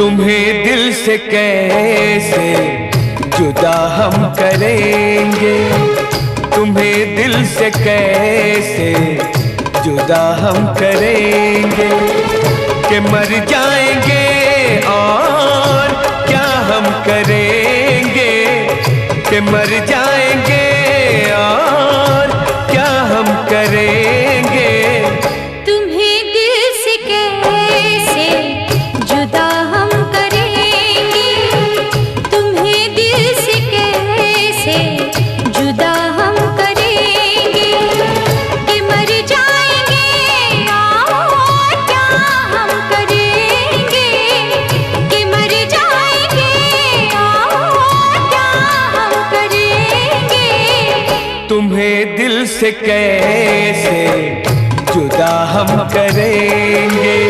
तुम्हें दिल से कैसे जुदा हम करेंगे, तुम्हें दिल से कैसे जुदा हम करेंगे, कि मर जाएंगे और क्या हम करेंगे, कि मर जाएंगे और क्या हम करेंगे। तुम्हें दिल से कैसे जुदा हम करेंगे, तुम्हें दिल से कैसे जुदा हम करेंगे, कि मर जाएंगे और क्या हम करेंगे, कि मर जाएंगे और क्या हम करेंगे। तुम्हें दिल से कैसे जुदा हम करेंगे।